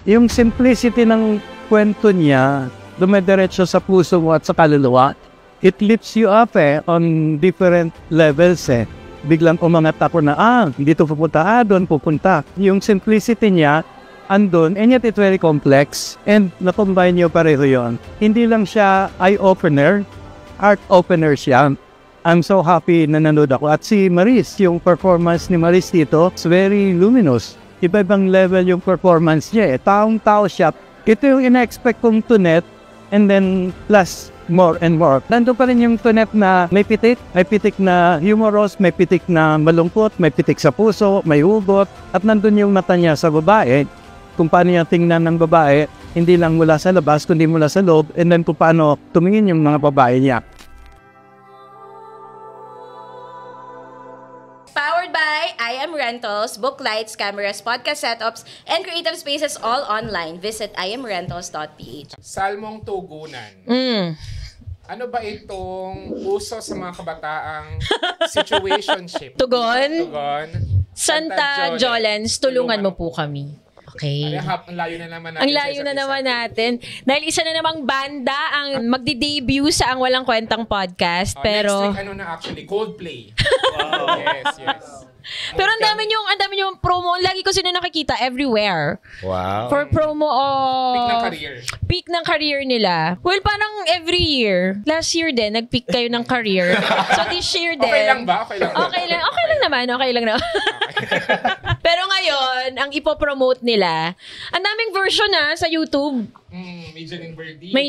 Yung simplicity ng kwento niya, dumediretso sa puso mo at sa kaluluwa. It lifts you up on different levels Biglang umangat ako na, dito pupunta, doon pupunta. Yung simplicity niya, andun, and yet it's very complex. And na-combine niyo pareho yun. Hindi lang siya eye-opener, heart-opener siya. I'm so happy na nanood ako. At si Maris, yung performance ni Maris dito, it's very luminous. Iba-ibang level yung performance niya Taong-tao siya. Ito yung ina-expect kong tunet, and then plus more and more. Nandun pa rin yung tunet na may pitik na humorous, may pitik na malungkot, may pitik sa puso, may hugot, at nandun yung mata niya sa babae, kung paano niya tingnan ng babae, hindi lang mula sa labas, kundi mula sa loob, and then kung paano tumingin yung mga babae niya. Powered by I Am Rentals, book lights, cameras, podcast setups, and creative spaces all online. Visit iamrentals.ph. Salmong Tugunan. Ano ba itong uso sa mga kabataang situationship? Tugon? Santa Jolens, tulungan mo po kami. Okay. Ang layo na naman natin. Ang layo na naman natin. Dahil isa na namang banda ang magdi-debut sa Ang Walang Kwentang Podcast. Pero next week, actually? Coldplay. Wow. Yes. Pero ang dami yung promo. Lagi ko sila nakikita everywhere. Wow. For promo of... Peak ng career nila. Well, parang every year. Last year din, nag-peak kayo ng career. So this year din. Okay lang ba? Okay lang naman. Pero ngayon, ang ipopromote nila, ang daming version sa YouTube. May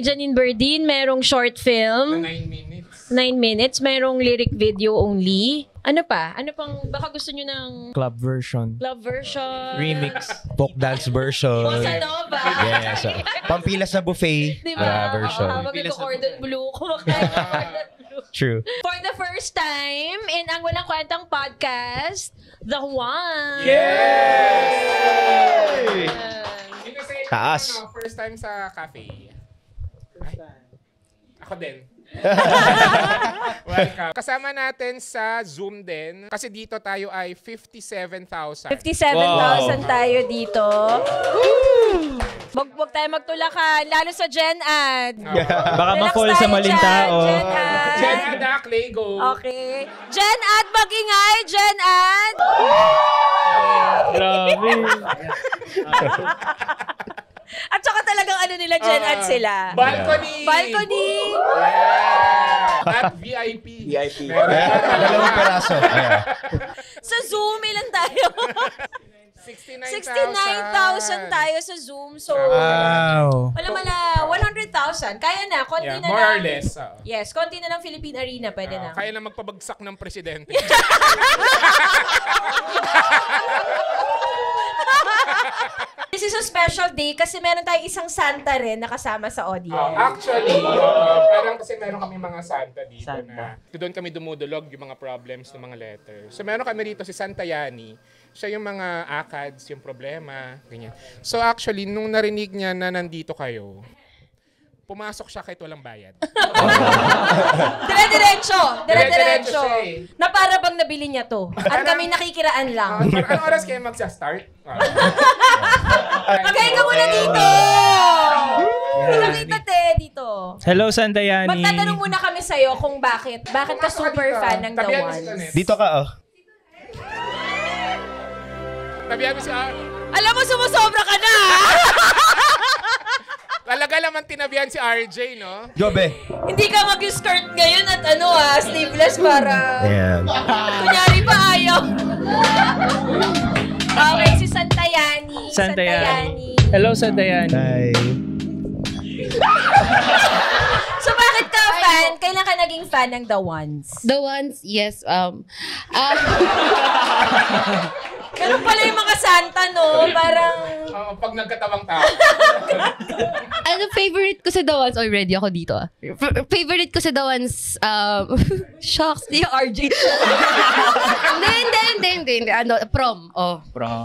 Janine Berdine. Merong short film. 9 minutes. Merong lyric video only. Ano pa? Ano pang, baka gusto nyo ng... Club version. Remix. Folk dance version. Bossa Nova. Yes. Pampila sa buffet version. Mag-cordon blue. True. For the first time in Ang Walang Kwentang Podcast, The One. Yay! Taas. First time sa cafe. Ako din. Welcome. Kasama natin sa Zoom din. Kasi dito tayo ay 57,000. 57,000 tayo dito. Huwag tayo magtulakan. Lalo sa Gen Ad. Baka ma-fall sa maling tao. Gen Ad, Lego. Okay. Gen Ad, mag-ingay. Gen Ad. Grabe. At saka talagang nila, Gen Ad sila. Balcony. At VIP. Dalawang peraso. Sa Zoom, ilan tayo? 69,000 tayo sa Zoom. So, wow. Wala, 100,000. Kaya na, konti na more or less. Yes, konti na ng Philippine Arena, pwede na. Kaya na magpabagsak ng presidente. This is a special day kasi meron tayong isang Santa rin na kasama sa audience. Actually, parang kasi meron kami mga Santa dito na doon kami dumudulog yung mga problems ng mga letters. So meron kami dito si Santa Yani. Siya yung mga ACADS, yung problema, ganyan. So actually, nung narinig niya na nandito kayo, pumasok siya kahit walang bayad. Dire-diretso. Na para bang nabili niya to. At kami nakikiraan lang. Anong oras kayo magsa-start? Magay ka muna dito! Nakita dito. Hello, Santa Yani. Magtatanong muna kami sa'yo kung bakit ka super fan ng The Ones. Dito ka, Tabihan mo si Alam mo, sumusobra ka na! Talaga naman tinabihan si RJ, no? Jobe. Hindi ka mag-skirt ngayon at sleeveless para... Ayan. Kunyari pa ayaw. Okay, si Santa Yani. Santa Yani. Hello, Santa Yani. Hi. So, bakit ka fan? Kailan ka naging fan ng The Ones? The Ones, yes. Ganun pala yung mga Santa, no? Parang... pag nagkatawang tao. Favorite ko sa The Ones, already ako dito. Favorite ko sa The Ones, shocks, di RJ. Hindi. Prom. Prom.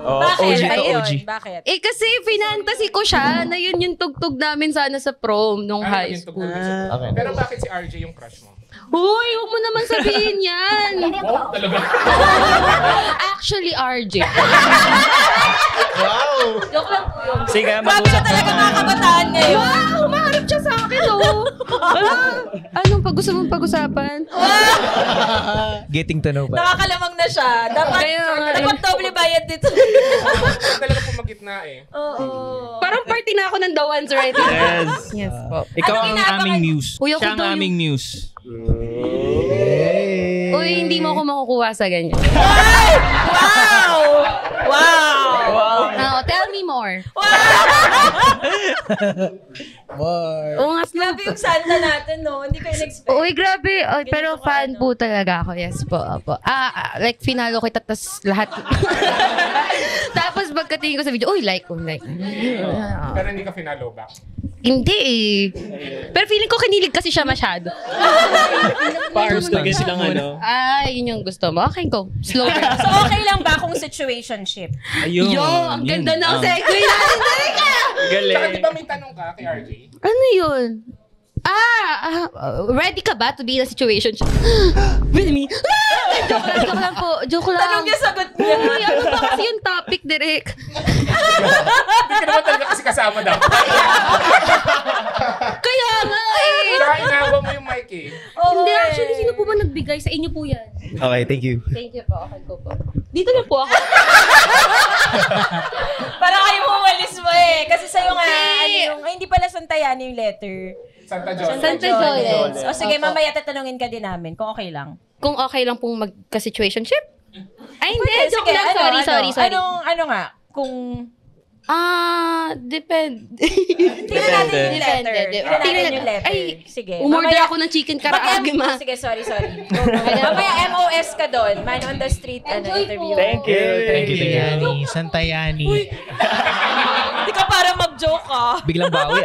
Bakit? OG. Bakit? Kasi fantasy ko siya na yun yung tugtog namin sana sa prom nung high school. Okay. Pero bakit si RJ yung crush mo? Uy, huwag mo naman sabihin yan. Talaga? Actually, RJ. Wow! Joke lang po yun. Sige, Grabe na mag-usap talaga mga kabataan ngayon. Wow, humaharap siya sa akin, oh. Anong pag gusto mong pag-usapan? Getting to know ba? Nakakalamang na siya. Dapat, Kaya nga, dapat doble bayad dito. Talaga po magitna eh. Oo. Parang party na ako ng The Ones right now. Yes. Yes po. Ikaw Anong ang inaabangan- aming muse. Uy, ako Siya ang daw aming yung- muse. Uy, hindi mo ako makukuha sa ganyan. Wow! Wow! Oh, tell me more. Oo nga, Grabe yung Santa natin, no? Hindi ko in-expect. Uy, grabe. Oh, pero Ganito ka, fan ano? po talaga ako. Yes po. Opo. Like, finalo kita, tas lahat. Tapos, pagkatingin ko sa video, uy, like. Pero hindi ka finalo back. Hindi eh. Pero feeling ko kinilig kasi siya masyado. Gusto kasi lang ano. Yun yung gusto mo. Okay, go. Slow burn. So, okay lang ba kung situationship? Ayun. Yo, ang yun. ganda ng segue natin. Teka! Galing. Tsaka di ba may tanong ka kay RJ? Ano yun? Ready ka ba to be in a situation? With me? Joke lang po. Joke lang. Tanong niya, sagot niya. Uy, ano ba kasi yung topic, Derek? Hindi ka naman talaga kasi kasama daw. Kaya nga eh. Tsaka inawa mo yung mic eh. Hindi, actually, sino po ba nagbigay? Sa inyo po yan. Okay, thank you. Thank you po. Okay, go po. Dito na po ako. Parang kayo mo umalis mo eh. Kasi sa'yo nga, hindi pala Santayani yung letter. Santa John. Santa Jones. O sige, mamaya tatanungin ka din namin kung okay lang. Kung okay lang pong magka-situationship? Ay, hindi. Joke lang. Sorry. Ano nga? Kung... Depende. Tingnan natin yung letter. Depende. Tingnan natin yung letter. Ay, Sige. umorder ako ng chicken karaage, ma. Sige, sorry. Mamaya MOS ka doon. Man on the street interview. Thank you. Thank you. Santayani, Santayani. Hindi ka para mag-joke ka. Biglang bawi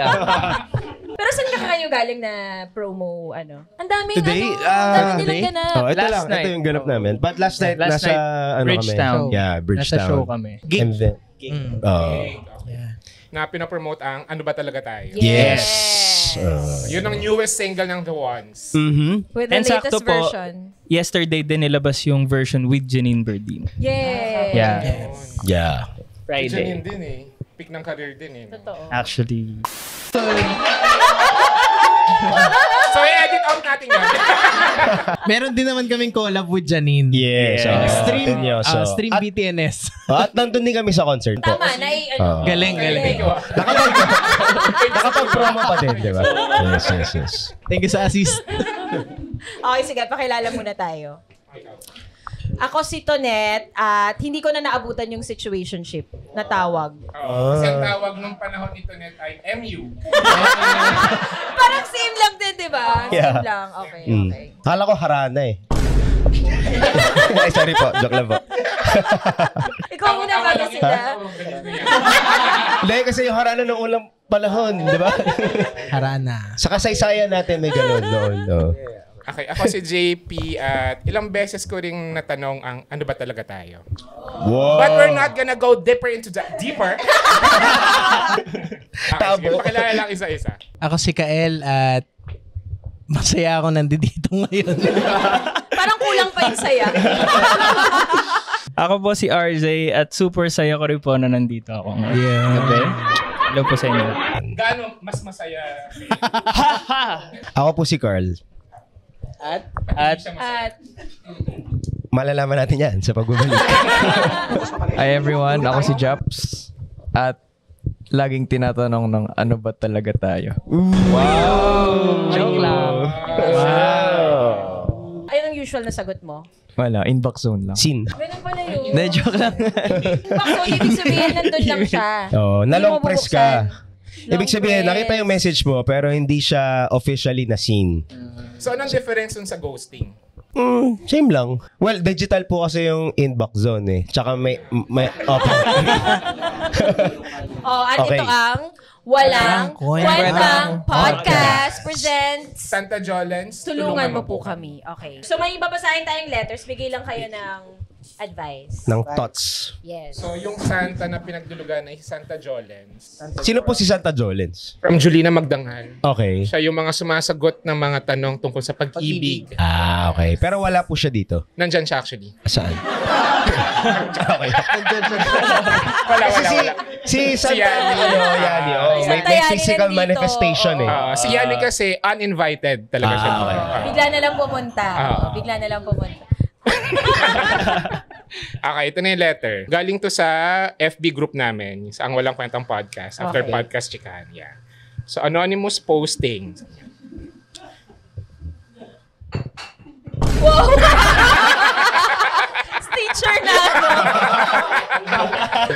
Pero saan ka kayo galing na promo, ano? Ang daming Today, ang dami nilang ganap. ito Last lang. night. Ito yung ganap namin. But last night, Last nasa, night, Bridgetown. kami? Yeah, Bridgetown. Nasa show kami. And then, Na pinapromote ang Ano Ba Talaga Tayo? yes. Yun ang newest single ng The Ones. With the And sakto latest po, version. yesterday din nilabas yung version with Janine Berdin. Yeah. Yeah. Friday. Janine din eh. Pick ng career din eh. Totoo. Actually. So, i-edit out natin yan. Meron din naman kaming collab with Janine. Yes. Stream At, BTNS. at nandun din kami sa concert po. Tama, ano. Galing. Nakapag-promo pa din, di ba? Yes. Thank you sa assist. Okay, sige, pakilala muna tayo. Ako si Tonet at hindi ko na naabutan yung situationship na tawag. Kasi ang tawag nung panahon nito net ay MU. Parang same lang din, di ba? Yeah. Same lang. Okay. Kala ko harana eh. Ay, sorry po. Joke lang po. Ikaw muna bago sila. Hindi, kasi yung harana nung ulang panahon, di ba? Harana. Sa kasaysayan natin may ganun noon. No? Okay, ako si JP at ilang beses ko ring natanong ang Ano Ba Talaga Tayo? Wow. But we're not gonna go deeper into that. Deeper? Okay, sige, pakilala lang isa-isa. Ako si Kael at masaya ako nandito ngayon. Parang kulang pa yung saya. Ako po si RJ at super saya ko rin po na nandito ako. Yeah. Okay? Hello po sa inyo. Gaano mas masaya? Ako po si Carl. At At Malalaman natin yan sa pagbabalik. Hi everyone, ako si Japs at laging tinatanong ng ano ba talaga tayo. joke lang. ayun ang usual na sagot mo. Wala, inbox zone lang. Sin. Ganun pala yun. Hindi, joke lang. So, ibig sabihin, nandun lang siya. Oh, Hindi nalong mo press bubuksan. ka. Ibig sabihin, nakita yung message mo pero hindi siya officially na seen. So, anong difference dun sa ghosting? Same lang. Well, digital po kasi yung inbox zone eh. Tsaka may okay. At Okay. ito ang Walang Kwentang Podcast presents Santa Jolens, Tulungan Mo Po Kami. Okay. So, may babasahin tayong letters. Bigay lang kayo ng advice. ng thoughts. Yes. So, yung Santa na pinagdulugan ay Santa Jolens. Sino po si Santa Jolens? From Julina Magdangal. Okay. Siya yung mga sumasagot ng mga tanong tungkol sa pag-ibig. Okay. Pero wala po siya dito. Nandyan siya actually. Saan? Okay. Wala. Si Santa Yani. Yani. May Santa Yani physical nandito. manifestation eh. Si Yani kasi uninvited talaga siya. Bigla na lang pumunta. Bigla na lang pumunta. Okay, ito na yung letter. Galing to sa FB group namin, sa Ang Walang Kwentang Podcast, after podcast chikahan. Yeah. So, anonymous posting. Wow! Teacher na ako.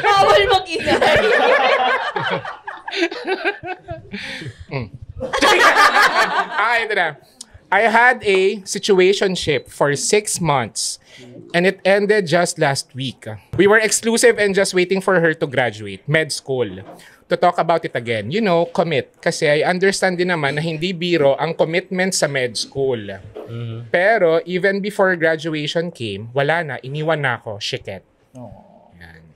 Bawal mag-ingay. Ito na. I had a situationship for 6 months and it ended just last week. We were exclusive and just waiting for her to graduate, med school, to talk about it again. You know, commit. Kasi I understand din naman na hindi biro ang commitment sa med school. Pero even before graduation came, wala na, iniwan na ako, shiket. Yan.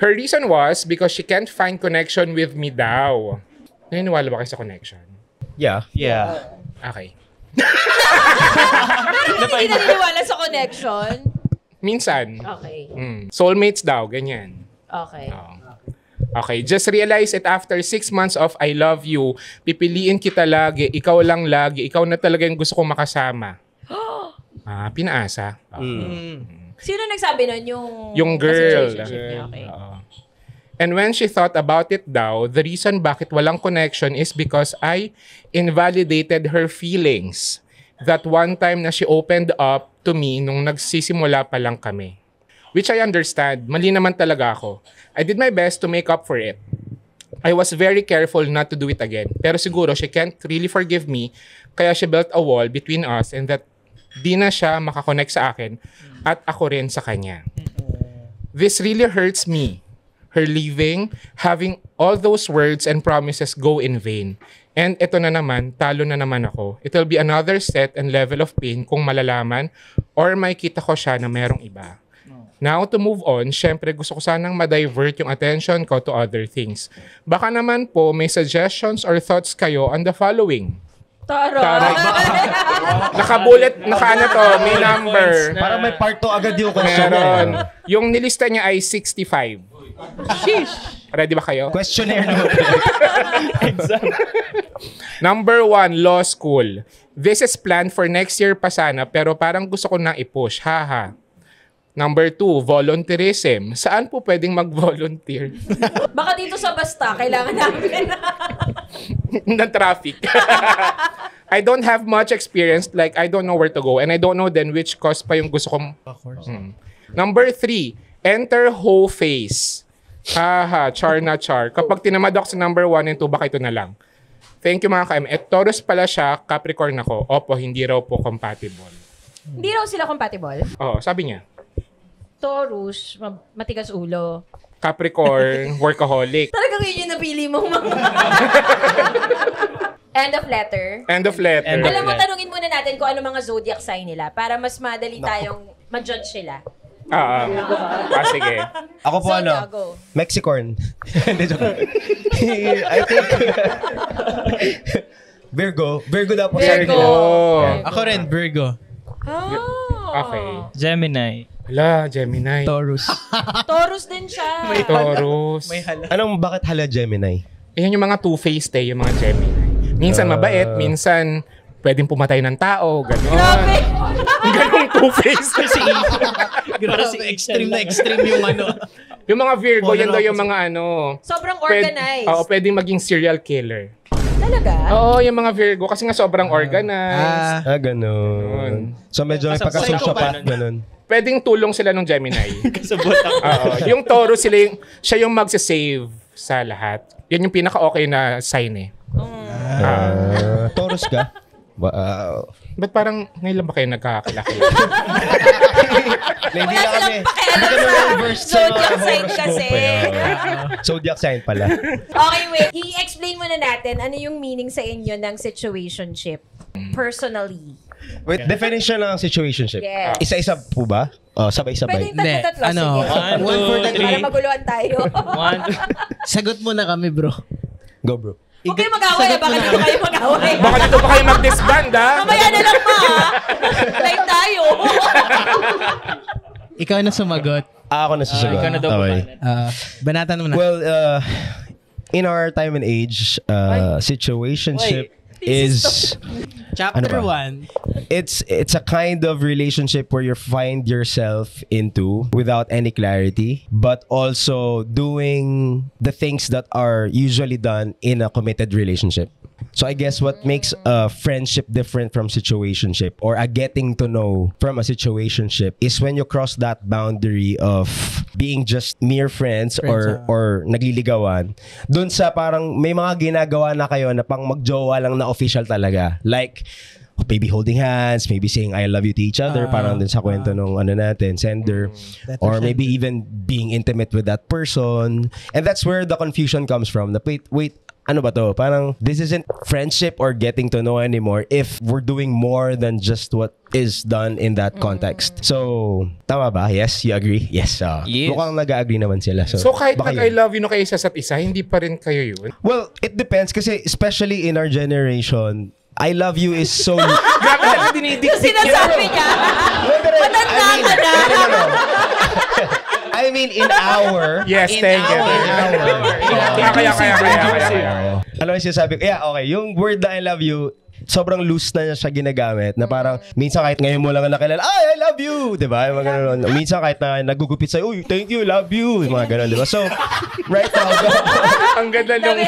Her reason was because she can't find connection with me daw. Naniniwala ba kayo sa connection? Yeah. Okay. Hindi naniniwala sa connection. Minsan. Okay. Soulmates daw, ganyan. Okay. Okay, just realize it after 6 months of I love you, pipiliin kita lagi, ikaw lang lagi, ikaw na talaga yung gusto kong makasama. Pinaasa. Sino nagsabi nun? Yung girl. Situationship niya, okay. And when she thought about it daw, the reason bakit walang connection is because I invalidated her feelings. That one time na she opened up to me nung nagsisimula pa lang kami. Which I understand. Mali naman talaga ako. I did my best to make up for it. I was very careful not to do it again. Pero siguro she can't really forgive me. Kaya she built a wall between us and that di na siya makakonect sa akin at ako rin sa kanya. This really hurts me. Her leaving, having all those words and promises go in vain. And ito na naman, talo na naman ako. It will be another set and level of pain kung malalaman or makikita ko siya na merong iba. Now, to move on, syempre gusto ko sanang ma-divert yung attention ko to other things. Baka naman po may suggestions or thoughts kayo on the following. Taray. Naka-bullet, to, may number. Parang may part 2 agad yung question. Meron. Yung nilista niya ay 65. Sheesh. Ready ba kayo? Questionnaire naman. Number 1, law school. This is planned for next year pa sana pero parang gusto ko na i-push. Haha. Number 2, volunteerism. Saan po pwedeng mag-volunteer? Baka dito sa basta, kailangan namin. ng traffic. I don't have much experience, like I don't know where to go and I don't know then which course pa yung gusto kong... Number 3, enter whole face. Haha, char na char. Kapag tinamad ako sa number 1 and 2, baka ito na lang. Thank you mga ka-M. Taurus pala siya, Capricorn ako. Opo, hindi raw po compatible. Hindi raw sila compatible? Oo, sabi niya. Taurus, matigas ulo. Capricorn, workaholic. Talagang yun yung napili mong mga... End of letter. End of letter. Alam mo, tanungin muna natin kung ano mga zodiac sign nila para mas madali tayong ma-judge sila. Sige. Ako po Go. Mexicorn. Hindi, joke. I think... Virgo na po. Virgo. Ako rin, Virgo. Okay. Gemini. Hala, Gemini. Taurus. Taurus din siya. May Taurus. Bakit hala Gemini? Ayan yung mga two-faced yung mga Gemini. Minsan mabait, minsan pwedeng pumatay ng tao, gano'n. Grabe! Ganong two-faced. Grabe, extreme yung ano. Yung mga Virgo, yan daw yung mga Sobrang organized. Pwedeng maging serial killer. Talaga? Oo, yung mga Virgo. Kasi nga sobrang organized. Ganun. So medyo may pagka-sociopath, ganun. Pwedeng tulong sila ng Gemini. Yung Taurus, siya yung magsasave sa lahat. Yan yung pinaka-okay na sign Taurus ka? Wow. Ba't parang ngayon lang ba kayo nagkakilaki? Hindi na kami. Zodiac sign kasi. Zodiac sign pala. Okay, wait. I-explain muna natin ano yung meaning sa inyo ng situationship. Personally. Wait, definition ng situationship. Yes. Isa-isa po ba? Sabay-sabay. Pwede tatlo. Ano? Sige. Para maguluhan tayo. Sagot mo na kami, bro. Go, bro. Huwag kayo mag-away. Baka dito kayo mag-away. Baka dito pa kayo mag-disband, ha? Mamaya na lang pa. Live tayo. Ikaw na sumagot. Ako na sasagot. Ikaw na daw Okay. Banatan mo na. Well, in our time and age, situationship is Chapter ano ba? 1. it's a kind of relationship where you find yourself into without any clarity, but also doing the things that are usually done in a committed relationship. So I guess what makes a friendship different from situationship or a getting to know from a situationship is when you cross that boundary of being just mere friends or nagliligawan. Dun sa parang may mga ginagawa na kayo na pang magjowa lang na official talaga. Like maybe holding hands, maybe saying I love you to each other, parang dun sa kwento nung ano natin, sender. Or maybe even being intimate with that person. And that's where the confusion comes from. Wait, ano ba to? Parang this isn't friendship or getting to know anymore if we're doing more than just what is done in that context. So, tama ba? Yes? You agree? Yes. Yes. Mukhang nag-agree naman sila. So kahit baka nag-I yun. love you na kayo sa isa't isa, hindi pa rin kayo yun? Well, it depends kasi especially in our generation, I love you is so... Grabe na dinidikdik Yung sinasabi niya. Matanda ka na. I mean, in our... Yes, thank you. Kaya. Ano yung sinasabi ko? Yeah, okay. Yung word na I love you, sobrang loose na niya siya ginagamit na parang minsan kahit ngayon mo lang nakilala, I love you! Diba? Yung mga ganun. Minsan kahit na nagugupit sa'yo, uy, thank you, love you! Yung mga ganun, diba? So, right now, ang ganda nung...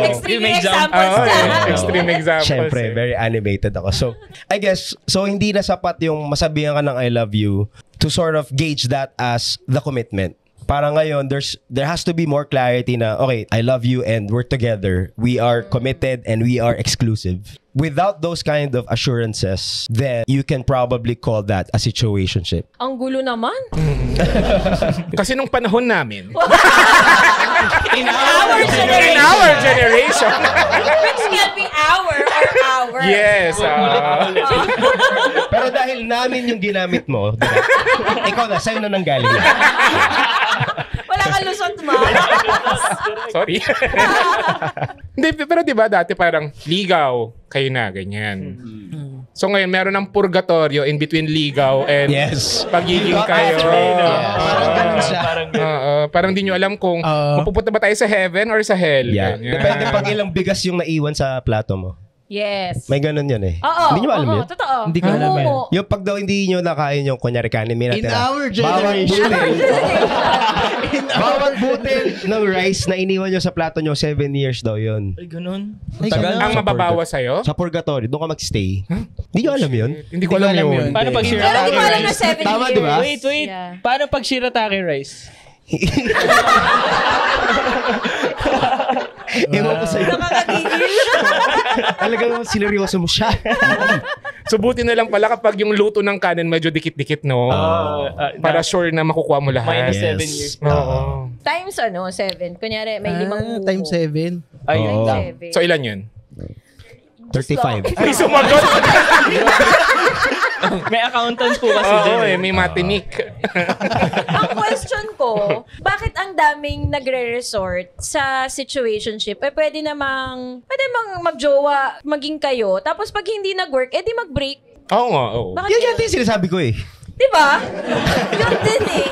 Extreme examples ka. Extreme examples. syempre, very animated ako. So, I guess, so hindi na sapat yung masabihan ka ng I love you to sort of gauge that as the commitment. Parang ngayon, there has to be more clarity na, okay, I love you and we're together. We are committed and we are exclusive. Without those kind of assurances, then you can probably call that a situationship. Ang gulo naman. Kasi nung panahon namin, In our generation. in our generation, Which can be hour or hour. yes. Pero dahil namin yung ginamit mo, diba? Ikaw na, sa'yo na nanggaling. Wala kang lusot mo. Sorry. Hindi, pero diba dati parang ligaw, kayo na, ganyan. So ngayon, meron ng purgatorio in between ligaw and Yes. pagiging kayo. Parang ganun siya. Parang di nyo alam kung mapupunta ba tayo sa heaven or sa hell. Yeah. Ganyan. Depende pag ilang bigas yung naiwan sa plato mo. Yes. May ganun yan eh. Oo. Hindi nyo ba alam oo, yun? Totoo. Hindi ko alam yan. Oo. Yung pag daw hindi nyo nakain yung kunyari kanin, may In natira. our generation. Bawat butil ng rice na iniwan nyo sa plato nyo, 7 years daw yun. Ay, ganun. Tagal. Ang mababawa sa'yo? Sa purgatory, doon ka mag-stay. Hindi nyo alam yun? Hindi ko alam yun. Paano pag Pero shirataki hindi ko alam na rice? 7 Tama, years. diba? Wait. Yeah. Paano pag shirataki rice? Ewan ko sa'yo. Nakakagigil. Talagang sineryoso mo siya. So buti na lang pala kapag yung luto ng kanin medyo dikit-dikit, no? Para sure na makukuha mo lahat. Minus 7 Yes. years. Oo. Times 7. Kunyari, may 5 buko. Times 7. Ay, Oo. lang. 7. So ilan yun? 35. Ay, sumagot! May accountant po kasi Oo, dyan. may matinik. Ang question ko, bakit ang daming nagre-resort sa situationship? Pwede namang magjowa, maging kayo. Tapos pag hindi nag-work, edi mag-break. Oo nga, oo. Bakit Yan ganun? din sinasabi ko eh. Diba? Yun din eh.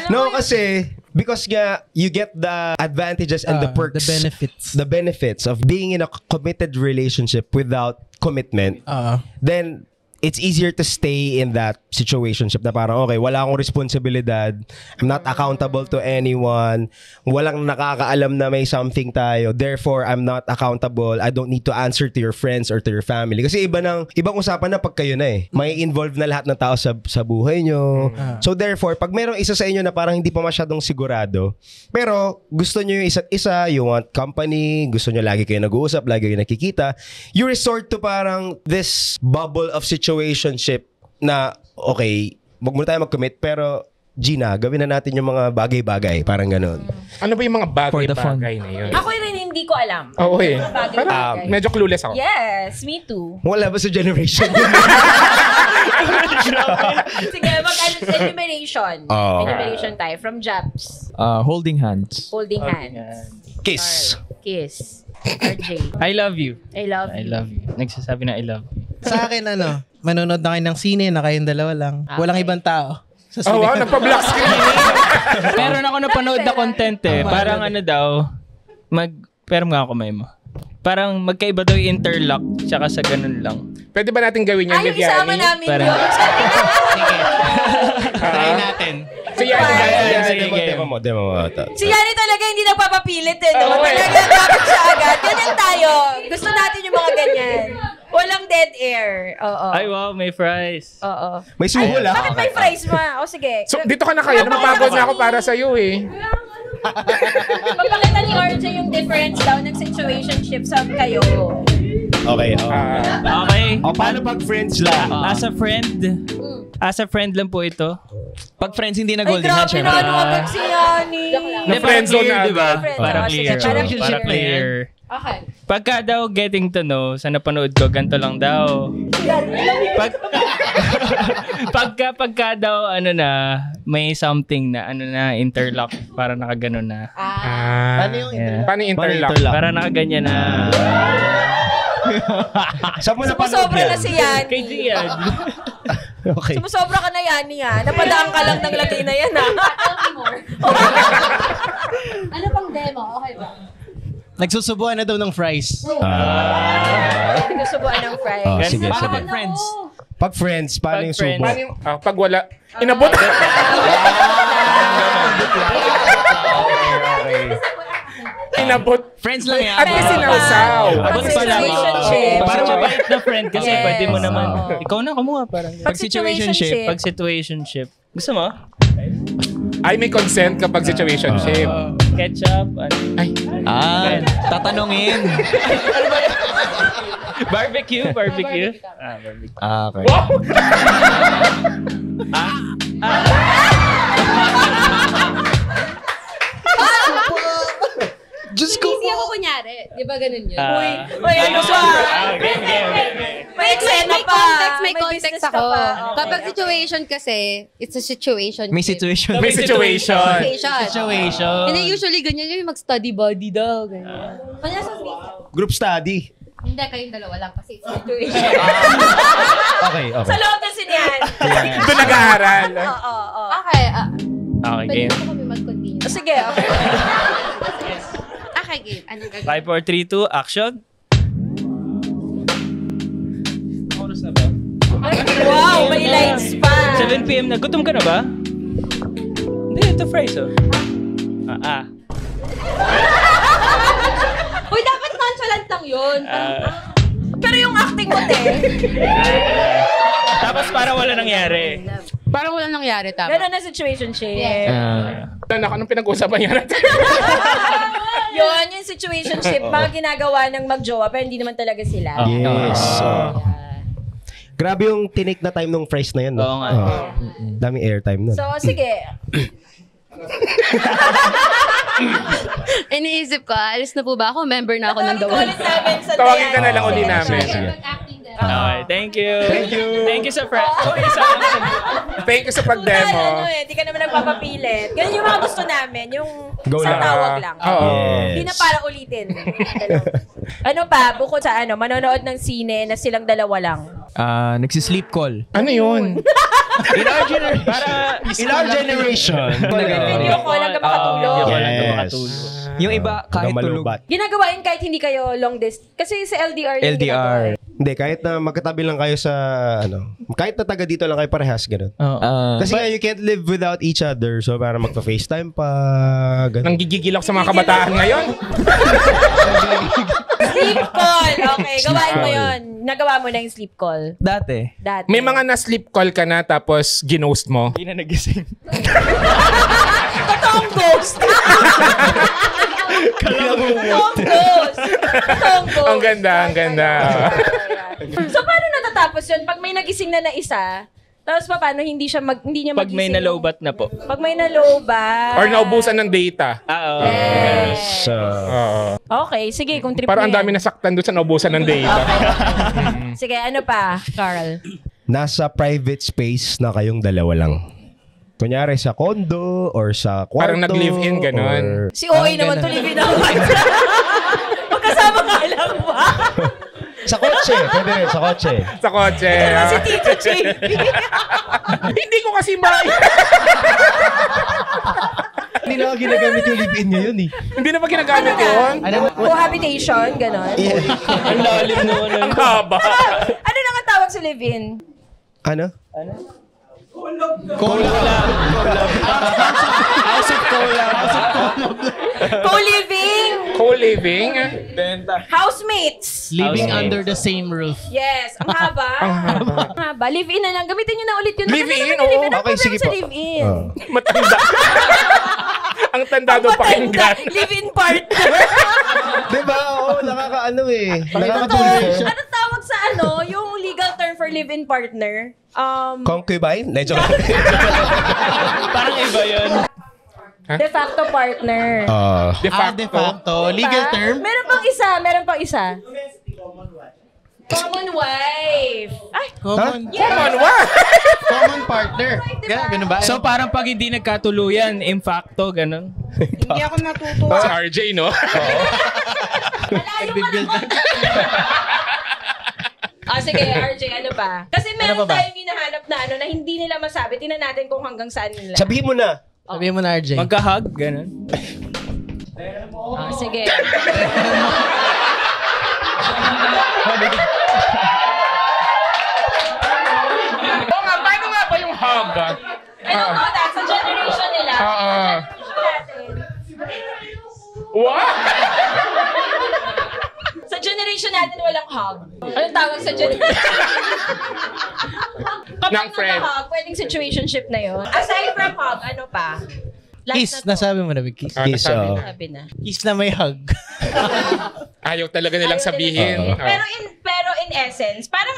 No, kasi because nga you get the advantages and the perks, The benefits. the benefits of being in a committed relationship without commitment, then it's easier to stay in that situationship na parang, okay, wala akong responsibilidad, I'm not accountable to anyone, walang nakakaalam na may something tayo, therefore, I'm not accountable, I don't need to answer to your friends or to your family. Kasi ibang usapan na pag kayo na eh. May involved na lahat ng tao sa buhay nyo. So therefore, pag merong isa sa inyo na parang hindi pa masyadong sigurado, pero gusto nyo yung isa't isa, you want company, gusto nyo lagi kayo nag-uusap, lagi kayo nakikita, you resort to parang this bubble of situationship na, okay, wag muna tayo mag-commit, pero Gina, gawin na natin yung mga bagay-bagay, parang ganun. Ano ba yung mga For the fun. bagay-bagay na yun? Ako rin hindi ko alam. Oo eh. Mga bagay-bagay. Medyo clueless ako. Yes, me too. Wala ba sa generation? Sige, mag-enumeration. Oh. Enumeration tayo. From Japs. Holding hands. Holding hands. Kiss. Kiss. RJ. I love you. I love I you. love you. Nagsasabi na I love you. Sa akin, manonood na kayo ng sine na kayong dalawa lang. Okay. Walang ibang tao. Oh, wow, nagpa-black screening. Meron ako napanood na content Parang ano daw, pero nga ako may mo. Parang magkaiba daw yung interlock, tsaka sa ganun lang. Pwede ba natin gawin yan with isama Yani? namin Parang- yun. Try natin. Si Yani, Demo mo. Si Yani talaga hindi nagpapapilit no? Talaga dapat siya agad. Ganyan tayo. Gusto natin yung mga ganyan. Walang dead air. Oo. Ay wow, may fries. Oo. May suhol ah. Bakit may fries ma? O sige. So, dito ka na kaya. Napapagod na ako para sa'yo eh. Papakita ni RJ yung difference daw ng situationship sa kayo. Okay. Okay. Paano pag friends lang? As a friend lang po ito. Pag friends hindi na Ay, golden grabe hand, na syempre. ano kapag si Yani. Na friend zone na di ba? Friend, Para oh, sige, clear. parang Para clear. clear. Okay. Pagka daw getting to know, sa napanood ko, ganito lang daw. Pagka daw, ano na, may something na, ano na, interlock, para nakaganon na. Paano yung interlock? Paano yung interlock? Para nakaganyan na. Saan mo napanood Sumusobra na yan? si Yani. Kay Gian. Okay. Sumusobra ka na Yani ha. Napadaan ka lang ng lagay na yan ha. Ano pang demo? Okay ba? Nagsusubuan na daw ng fries. Nagsusubuan ng fries. Oh, sige, Para sige. pag friends. Pag friends, paano Pag yung friends. subo? Paano yung, pag wala, inabot. Inabot. Friends lang yan. At least sinawsaw. Abot pa lang. Situationship. Para mabait na friend kasi Yes. pwede mo naman. Oo. Ikaw na kumuha parang. Pag situationship. Pag situationship. Gusto mo? Ay, may consent kapag situationship. Ketchup? Ano? Ay, Tatanungin. Barbecue? Barbecue? Okay. wow! Diyos ko. Easy ako kunyari. Di ba ganun yun? May ano pa. Okay. May eksena May pa. context, may context business ka ako. pa. Okay. Kapag situation kasi, it's a situation. May situation. May situation. Situation. Hindi, usually ganyan yung mag-study body daw. Ganyan. Kanya sa Group study. Hindi, kayong dalawa lang kasi it's situation. Okay. Sa loob na sinyan. Doon nag-aaral. Oo. Okay, Okay, pwede game. mo kami mag-continue. Sige, okay. Okay, game. Anong gagawin? 5, 4, 3, 2, action. Oras na ba? Wow, may lights pa. 7 p.m. na. Gutom ka na ba? Hindi, ito fries oh. Uy, dapat nonchalant lang yun. Pero yung acting mo, te. Tapos para wala nangyari. Parang walang nangyari, tama. Gano'n na situationship. Anong pinag-uusapan yan natin? Yun, yung situationship, mga ginagawa ng magjowa, pero hindi naman talaga sila. Yes. Grabe yung tinik na time nung fries na yan. No? Oo nga. Daming airtime nun. So, sige. Iniisip ko, alis na po ba ako? Member na ako ng Tawagin ko dawan. ulit namin sa Tawagin ka na lang uli namin. Okay, thank you. Thank you sa friend. Thank you sa Ano pag-demo. hindi ka naman nagpapapilit. Ganun yung mga gusto namin, yung Go sa lang. tawag lang. Oo. Hindi na para ulitin. Ano pa, bukod sa manonood ng sine na silang dalawa lang. Nagsisleep call. Ano yun? In our generation. Video call hanggang makatulog. Yes. Yung iba, kahit tulog. Malubat. Ginagawa yun kahit hindi kayo long distance. Kasi sa LDR yung ginagawa. Hindi, kahit na magkatabi lang kayo sa, kahit na taga dito lang kayo parehas, gano'n. Kasi nga, you can't live without each other. So, para magpa-FaceTime pa, gano'n. Nanggigigil ako sa mga kabataan ngayon. Sleep call. Okay, gawain mo yun. Nagawa mo na yung sleep call. Dati. Dati. May mga na-sleep call ka na tapos ginost mo. Hindi na nagising. Totoong ghost. Totoong ghost. Totoong ghost. Ang ganda, ang ganda. So, paano natatapos yun? Pag may nagising na isa, tapos paano hindi niya Pag may magising? nalobat na po. Pag may nalobat. Or naubusan ng data. Oo. Yes. Oo. Okay, sige, kung trip Parang ang mo yan. dami nasaktan doon sa naubusan ng data. Sige, ano pa, Carl? Nasa private space na kayong dalawa lang. Kunyari sa condo or sa kwarto. Parang nag-live-in, ganon. or- Si OA naman to live in a white. Magkasama nga lang ba? Sa kwarto kotse. Pwede rin, sa kotse. Sa kotse. Si Tito JP. Hindi ko kasi Hindi na ginagamit yung live-in ngayon eh. Hindi na ba ginagamit yun? Cohabitation, ganon. Ang lalim naman. Ang haba. Ano na nga tawag sa live-in? Ano? House of Collab. Co-living. Co-living. Housemates. Living Housemates. under the same roof. Yes, ang haba. Ang haba. Live-in na lang. Gamitin nyo na ulit yun. Live-in? Ano naman yung live-in? Oo. Ano Okay, sige sa po. live-in? Matanda. Ang tanda daw pakinggan. Live-in partner. Diba? Oo, nakakaano eh. Totoo. Nakakadulong. Anong tawag sa yung legal term for live-in partner? Concubine? Medyo. Parang iba yun. De facto partner. De De facto. Legal term. Meron pang isa. Common wife. Ay, Common. Common what? Common partner. Ganun ba? So parang pag hindi nagkatuluyan, in facto, ganun. hindi ako natutuwa. Si RJ, no? Malayo ka naman. Sige, RJ, ano pa? Kasi meron tayong hinahanap na hindi nila masabi. Tingnan natin kung hanggang saan nila. Sabihin mo na. Sabihin mo na, RJ. Magka-hug, ganun. Sige. Oo nga, paano nga ba yung hug? Ano ba? Sa generation nila. What? Sa generation natin walang hug. Anong tawag sa generation? Kapag Ng friend. hug, pwedeng situationship na yun. Aside from hug, ano pa? Kiss. Nasabi mo na, Big Kiss. Kiss, oo. Sabi na. Kiss na may hug. Ayaw talaga nilang Ayaw sabihin. nila. Pero in essence, parang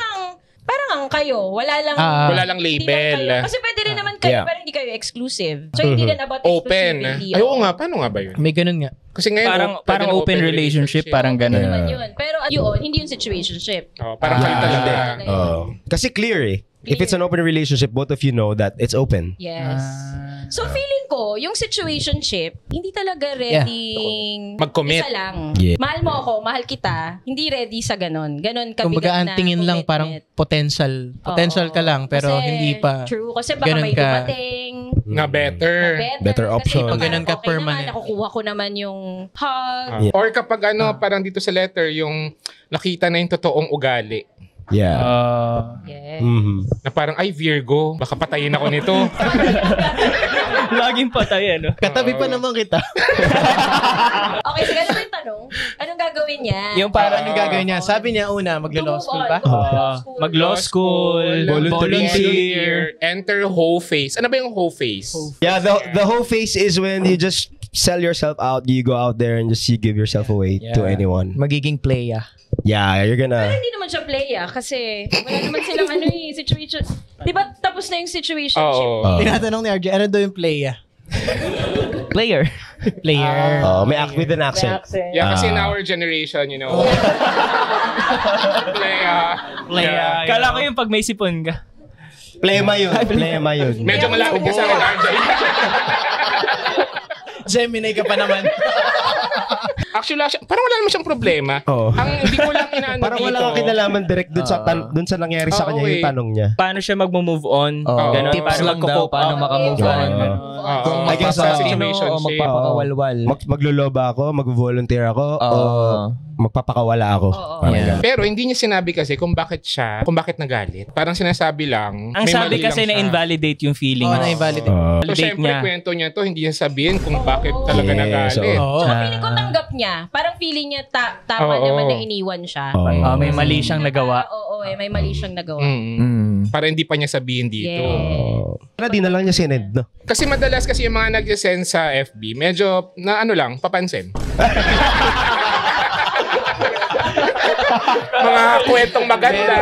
ang kayo, wala lang Wala lang hindi label. lang kayo. Kasi pwede rin naman kayo, Yeah. pero hindi kayo exclusive. So hindi rin about Open. exclusivity. Ay, oo nga, paano nga ba yun? May ganun nga. Kasi ngayon, Parang pwede na open relationship, parang Ano ganun. naman yun. Pero yun, hindi yung situationship. Parang kayo talaga. Kasi clear eh. If it's an open relationship, both of you know that it's open. Yes. So feeling ko, yung situationship, hindi talaga ready Mag-commit. isa lang. Yeah. Mahal mo ako, mahal kita, hindi ready sa ganon. Ganon kabigat Kumbaga, ang na tingin lang parang commitment. potential. Potential ka lang, pero Kasi, hindi pa. True, kasi baka ganun may ka. dumating. Na better. Better option. Kasi Pag ganun ka okay permanent. naman, nakukuha ko naman yung hug. Or kapag parang dito sa letter, yung nakita na yung totoong ugali. Yeah. Yes. Na parang, ay Virgo, baka patayin ako nito. Laging patay, ano? Katabi pa naman kita. Okay, sige, ano ba yung tanong? Anong gagawin niya? Yung parang Anong gagawin niya? Sabi niya una, maglo-law school pa? mag-law school, volunteer. Enter whole face. Ano ba yung whole face? Yeah, the whole face is when you just sell yourself out. You go out there and just you give yourself away to anyone. Magiging playa. Yeah, you're Pero gonna... hindi naman siya play kasi wala naman silang situation. Di ba tapos na yung situation? Tinatanong ni RJ, ano daw yung playa? Player. Player. May act with an accent. Yeah, kasi in our generation, Player. Kala ko yung pag may sipon ka. Plema yun. Plema yun. Medyo malapit ka sa akin, RJ. Gemini ka pa naman. Actually, parang wala naman siyang problema. Ang hindi ko lang inaano Parang dito. wala kang kinalaman direct dun sa nangyari sa kanya yung tanong niya. Paano siya mag-move on? Ganun. Tips Paano lang daw, paano makamove on. I guess, sa situation o magpapakawalwal. Maglolo ba ako? Mag-volunteer ako? O magpapakawala ako? Parang ganun. Pero hindi niya sinabi kasi kung bakit nagalit. Parang sinasabi lang. Ang may sabi mali kasi lang siya. na-invalidate yung feeling. Na-invalidate. So, Validate syempre, niya. kwento niya to, hindi niya sabihin kung bakit talaga Yes, nagalit. Tsaka feeling ko tanggap niya. Parang feeling niya tama naman na iniwan siya. May mali siyang nagawa. Oo, may mali siyang nagawa. Para hindi pa niya sabihin dito. Para di na lang niya sinend, no? Kasi madalas kasi yung mga nag-send sa FB, medyo na papansin. Mga kwentong maganda.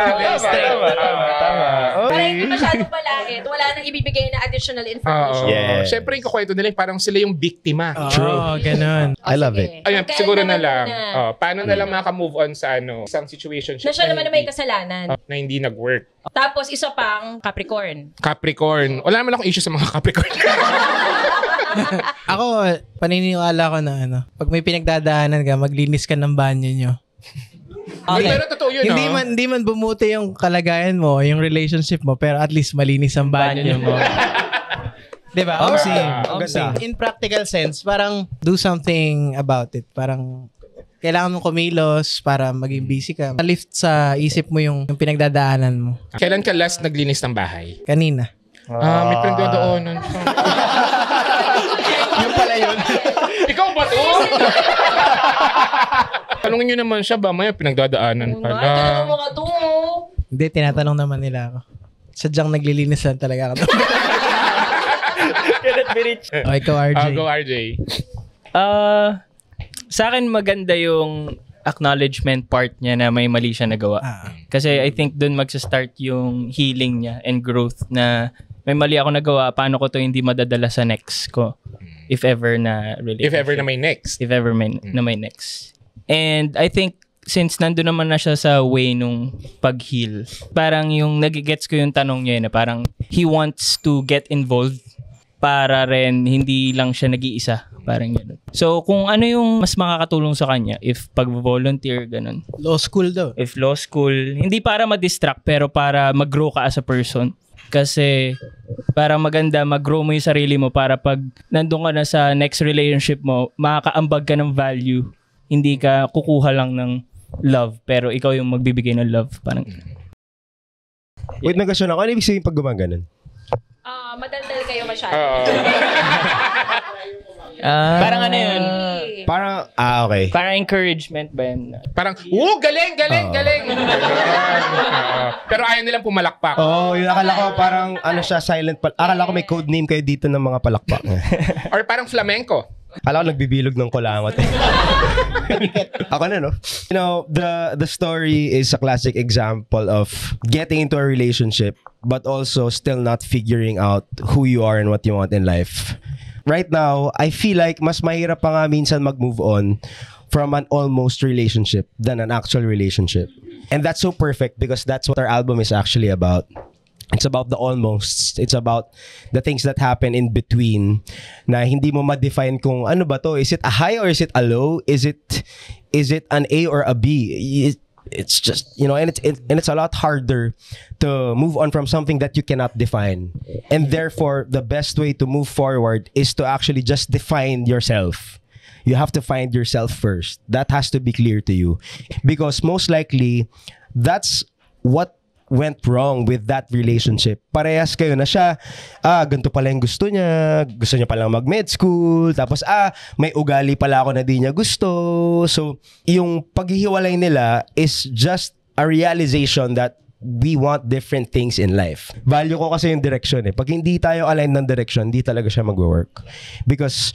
Tama. Parang hindi masyadong malait. Wala nang ibibigay na additional information. Yeah. Siyempre yung kukwento nila, parang sila yung biktima. True. Ganun. I love it. Ayun, Kaya siguro na naman lang. muna. Paano na lang maka-move on sa isang situation Na siya naman na may kasalanan. na hindi nag-work. Tapos isa pang Capricorn. Capricorn. Wala naman akong issue sa mga Capricorn. Ako, paniniwala ko na pag may pinagdadaanan ka, maglinis ka ng banyo nyo. Uy, pero totoo yun, Hindi man bumuti yung kalagayan mo, yung relationship mo, pero at least malinis ang banyo mo. Diba? In practical sense, parang do something about it. Parang kailangan mong kumilos para maging busy ka. Lift sa isip mo yung pinagdadaanan mo. Kailan ka last naglinis ng bahay? Kanina. May pinagdadaanan siya. Yung pala yun. Ikaw ba to? Tanungin nyo naman siya ba? May pinagdadaanan pala. Tanong mo nga to. Hindi, tinatanong naman nila ako. Sadyang naglilinis lang talaga ako. O, ikaw, RJ. Go, RJ. Sa akin maganda yung acknowledgement part niya na may mali siya nagawa. Kasi I think dun magsa-start yung healing niya and growth na may mali ako nagawa, paano ko to hindi madadala sa next ko? If ever na relationship. If ever na may next. If ever na may next. And I think since nandun naman na siya sa way nung pag-heal, parang yung nagigets ko yung tanong niya na parang he wants to get involved para rin hindi lang siya nag-iisa. Parang gano'n. So, kung ano yung mas makakatulong sa kanya, if pag-volunteer, gano'n. Law school daw. If law school, hindi para ma-distract, pero para mag-grow ka as a person. Kasi, para maganda, mag-grow mo yung sarili mo para pag nandun ka na sa next relationship mo, makakaambag ka ng value. Hindi ka kukuha lang ng love, pero ikaw yung magbibigay ng love. Parang. Wait, nagkasyon ako. Ano ibig sabihin pag gumaganon? Madaldal kayo masyado. Parang ano yun? Parang, okay. Parang encouragement ba yun? Parang, galing! Pero ayaw nilang pumalakpak. Yun akala ko parang siya, silent akala ko may code name kayo dito ng mga palakpak. Or parang flamenco. Akala ko nagbibilog ng kulangot. Ako na, no? You know, the story is a classic example of getting into a relationship but also still not figuring out who you are and what you want in life. Right now, I feel like mas mahirap pa nga minsan mag-move on from an almost relationship than an actual relationship. And that's so perfect because that's what our album is actually about. It's about the almost. It's about the things that happen in between na hindi mo ma-define kung ano ba to. Is it a high or is it a low? Is it an A or a B? It's just, you know, and it's a lot harder to move on from something that you cannot define. And therefore, the best way to move forward is to actually just define yourself. You have to find yourself first. That has to be clear to you. Because most likely, that's what went wrong with that relationship. Parehas kayo na siya, ganito pala yung gusto niya palang mag-med school, tapos may ugali pala ako na di niya gusto. So, yung paghihiwalay nila is just a realization that we want different things in life. Value ko kasi yung direction eh. Pag hindi tayo aligned ng direction, hindi talaga siya mag-work. Because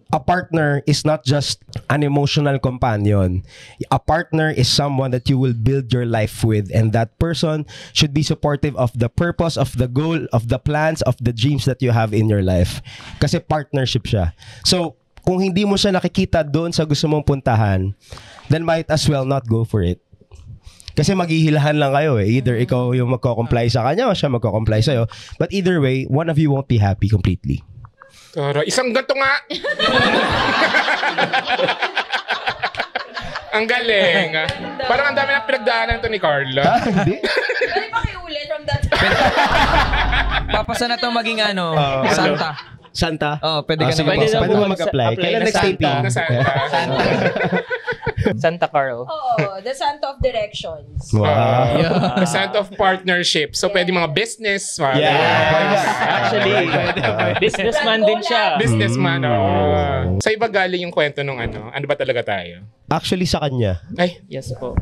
a partner is not just an emotional companion. A partner is someone that you will build your life with, and that person should be supportive of the purpose, of the goal, of the plans, of the dreams that you have in your life. Kasi partnership siya. So, kung hindi mo siya nakikita doon sa gusto mong puntahan, then might as well not go for it. Kasi maghihilahan lang kayo eh. Either ikaw yung magko-comply sa kanya o siya magko-comply sa'yo. But either way, one of you won't be happy completely. Tara, isang ganto nga. Ang galing. Parang ang dami na pinagdaanan to ni Carla. Hindi? Pwede pa kayo ulit from that Papasa na to maging Santa. Santa? Pwede ka sige, na pwede mo mag-apply. Kailan next taping? Santa Carl. Oo, the Santa of Directions. Wow. The Santa of Partnership. So, pwede mga business. Actually, businessman din siya. Businessman. Sa iba galing yung kwento nung ano ba talaga tayo? Actually, sa kanya. Ay, Yes po.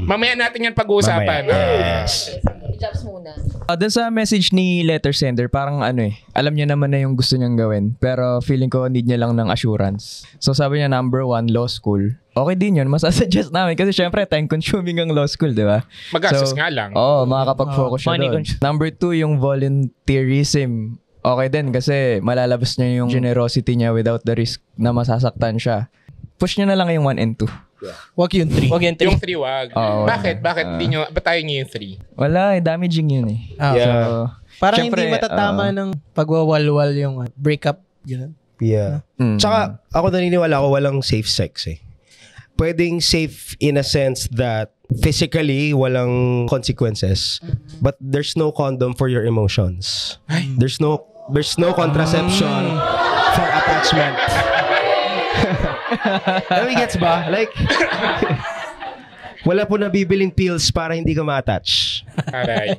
mamaya natin yan pag-uusapan. Yes. Jobs muna. Dun sa message ni letter sender, parang alam niya naman na yung gusto niyang gawin. Pero feeling ko need niya lang ng assurance. So sabi niya, number 1, law school. Okay din yun, masasuggest namin. Kasi syempre, time-consuming ang law school, di ba? Magastos nga lang. Makakapag-focus siya doon. Number 2, yung volunteerism. Okay din kasi malalabas niya yung generosity niya without the risk na masasaktan siya. Push niya na lang yung 1 and 2. Wag yung 3. Yung 3 wag. Bakit? Ba't tayo niyo yung 3? Wala, damaging yun eh. So, parang syempre, hindi matatama ng pagwawalwal yung breakup. Yun. Yeah. Tsaka, ako naniniwala ko walang safe sex eh. Pwedeng safe in a sense that physically, walang consequences. But there's no condom for your emotions. There's no contraception for attachment. Gets ba? Like, wala po nabibiling pills para hindi ka ma-attach. Aray.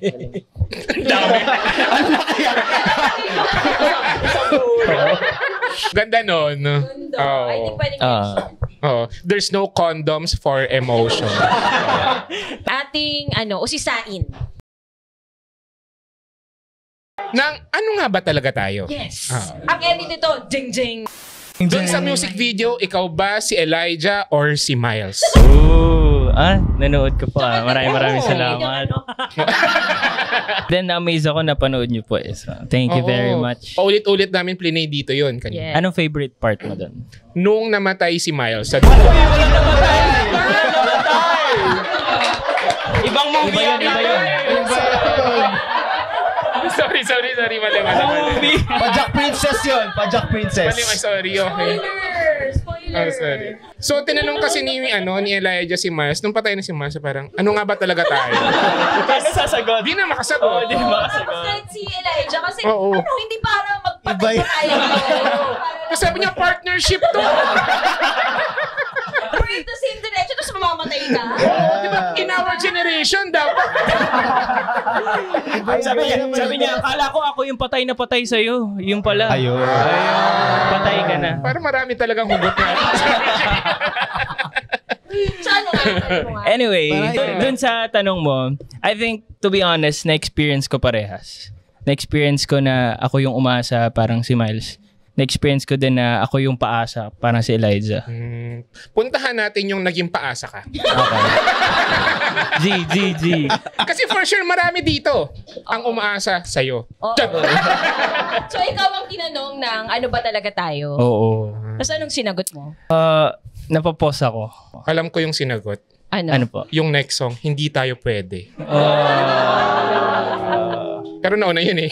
Dami. Ganda nun. I think pwedeng There's no condoms for emotion. ating usisain. Ano nga ba talaga tayo? Yes. Ang edit nito, jing jing. Doon sa music video, ikaw ba si Elijah or si Miles? Nanood ko po. Maraming salamat. Then, na-amaze ako na panood niyo po. So, thank you very much. Paulit-ulit namin plinay dito yun. Yeah. Anong favorite part mo doon? Nung namatay si Miles sa Ibang movie yan. Iba yun. Sorry. Mali. Pajak Princess yun. Pajak Princess. Mali, sorry. Okay. Spoilers. Sorry. So, tinanong kasi ni Elijah si Miles, nung patay na si Miles, parang, ano nga ba talaga tayo? Sasagot. Di na makasagot. Tapos kahit si Elijah kasi, hindi para magpatay Iba tayo. Kasi sabi niya, partnership to. We're in the same direction, tapos mamamatay ka. Di ba, in our generation, dapat. Sabi niya, akala ko ako yung patay na patay sa'yo. Yung pala. Ayun. Patay ka na. Parang marami talagang hugot na. Anyway, dun sa tanong mo, I think, to be honest, na-experience ko parehas. Na-experience ko na ako yung umasa, parang si Miles. Na-experience ko din na ako yung paasa, parang si Elijah. Puntahan natin yung naging paasa ka. G. Kasi for sure, marami dito ang umaasa sa'yo. So, ikaw ang tinanong ng ano ba talaga tayo? Oo. Tapos anong sinagot mo? Napapos ako. Alam ko yung sinagot. Ano po? Yung next song, Hindi Tayo Pwede. Pero nauna yun eh.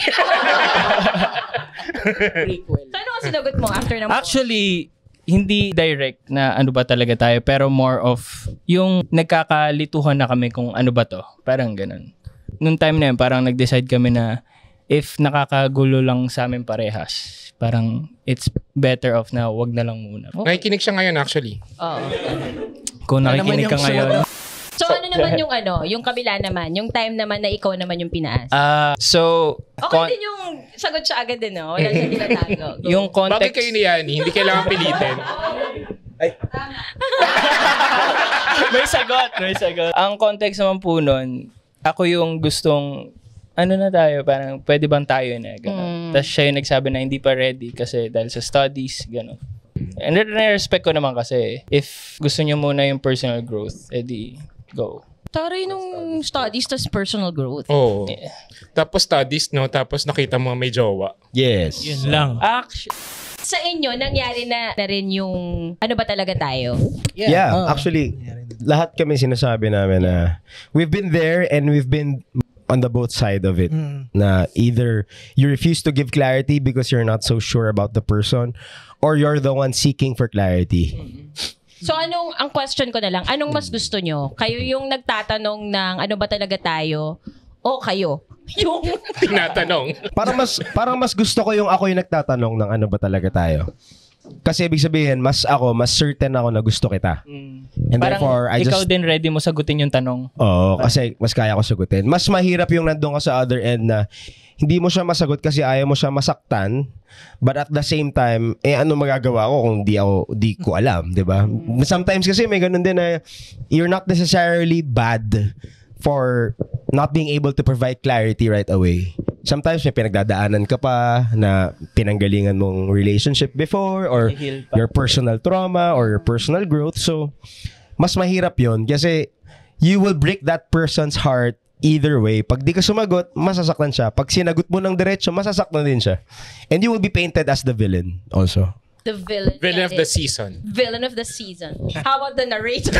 So, ano ang sinagot mo after ng Actually, hindi direct na ano ba talaga tayo, pero more of yung nagkakalituhan na kami kung ano ba to. Parang ganun. Noong time na yun, parang nag-decide kami na if nakakagulo lang sa amin parehas, parang it's better off na wag na lang muna. Nakikinig siya ngayon actually. Oo. Kung nakikinig ka ngayon. So, ano naman yung kabila naman, yung time naman na ikaw naman yung pinaas? So, Okay din yung sagot siya agad din, no? Wala siya tinatago. yung context... Bakit kayo ni Yani? Hindi kailangan pilitin. May sagot. Ang context naman po nun, ako yung gustong, ano na tayo, parang pwede bang tayo na, gano'n. Tapos siya yung nagsabi na hindi pa ready kasi dahil sa studies, gano'n. And respect ko naman kasi, if gusto niyo muna yung personal growth, edi go. Taray nung studies tas personal growth. Oo. Tapos studies, no? Tapos nakita mo may jowa. Yes. Yun lang. Sa inyo, nangyari na rin yung ano ba talaga tayo? Yeah, actually, lahat kami sinasabi namin na we've been there and we've been on the both side of it. Na either you refuse to give clarity because you're not so sure about the person or you're the one seeking for clarity. So ang question ko na lang, anong mas gusto nyo? Kayo yung nagtatanong ng ano ba talaga tayo o kayo? Yung tinatanong. Parang mas gusto ko yung ako yung nagtatanong ng ano ba talaga tayo. Kasi ibig sabihin, mas certain ako na gusto kita. And parang therefore, ikaw din ready mo sagutin yung tanong. Oo, kasi mas kaya ko sagutin. Mas mahirap yung nandun ka sa other end na hindi mo siya masagot kasi ayaw mo siya masaktan. But at the same time, ano magagawa ko kung di ko alam, di ba? Sometimes kasi may ganun din na you're not necessarily bad for not being able to provide clarity right away. Sometimes may pinagdadaanan ka pa na pinanggalingan mong relationship before or your personal trauma or your personal growth. So, mas mahirap yon kasi you will break that person's heart either way. Pag di ka sumagot, masasaktan siya. Pag sinagot mo ng diretso, masasaktan din siya. And you will be painted as the villain also. the villain. Villain of the season. Villain of the season. How about the narrator?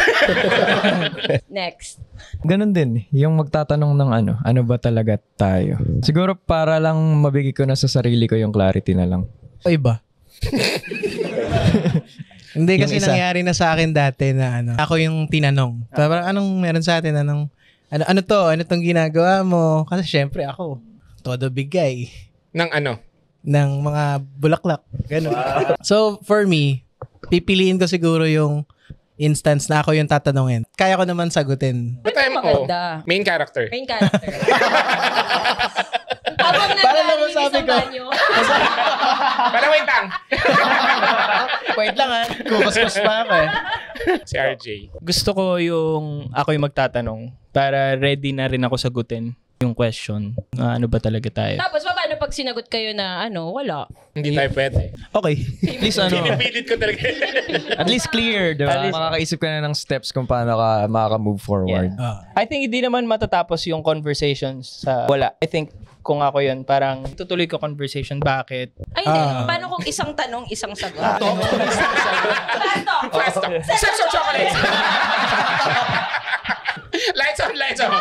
Next. Ganun din, yung magtatanong ng ano ba talaga tayo? Siguro para lang mabigay ko na sa sarili ko yung clarity na lang. O iba? Hindi Yung kasi isa. nangyari na sa akin dati na ako yung tinanong. Parang anong meron sa atin? Ano to? Ano tong ginagawa mo? Kasi syempre ako, todo bigay Ng ano? ng mga bulaklak. Ganun. So, for me, pipiliin ko siguro yung instance na ako yung tatanungin. Kaya ko naman sagutin. But I'm maganda. main character. Main character. Habang Para lang naglalilinis masabi ang ko. banyo. Parang wait lang. Wait lang kukuskus pa ako eh. Si RJ. Gusto ko yung ako yung magtatanong para ready na rin ako sagutin yung question. Ano ba talaga tayo? Tapos, paano pag sinagot kayo na, wala? Hindi tayo pwede. Okay. At least Pinipilit ko talaga. at least clear, di ba? Makakaisip ka na ng steps kung paano ka makaka-move forward. I think hindi naman matatapos yung conversations sa wala. I think kung ako yun, parang tutuloy ko conversation. Bakit? Ay, hindi. Paano kung isang tanong, isang sagot? Fast talk. Sex or chocolates? Lights on, lights on.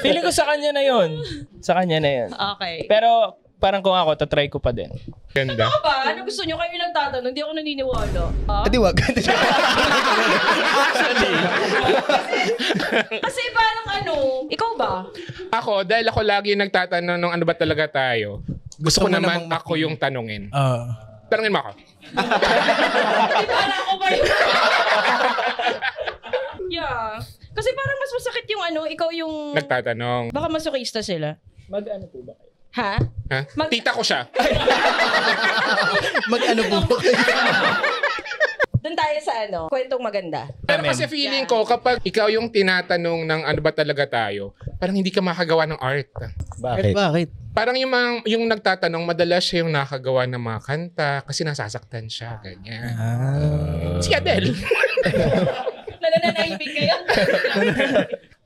Feeling ko sa kanya na yun. Sa kanya na yun. Okay. Pero parang kung ako, tatry ko pa din. Ganda. Ano ba? Ano gusto nyo? Kayo nagtatanong. Hindi ako naniniwala. Di wag. Kasi parang ikaw ba? Ako, dahil ako lagi nagtatanong ng ano ba talaga tayo, gusto ko mo naman namang ako yung tanungin. Oo. Tanungin mo ako. Hindi parang ako ba yun? Yeah. Kasi parang mas masakit yung ikaw yung... Nagtatanong. Baka masokista sila. Mag-ano po ba kayo? Ha? Ha? Tita ko siya. Mag-ano po kayo? Doon tayo sa kwentong maganda. Pero kasi feeling ko, kapag ikaw yung tinatanong ng ano ba talaga tayo, parang hindi ka makagawa ng art. Bakit? Parang yung nagtatanong, madalas siya yung nakagawa ng mga kanta kasi nasasaktan siya. Ganyan. Si Adele. Nananahimik kayo?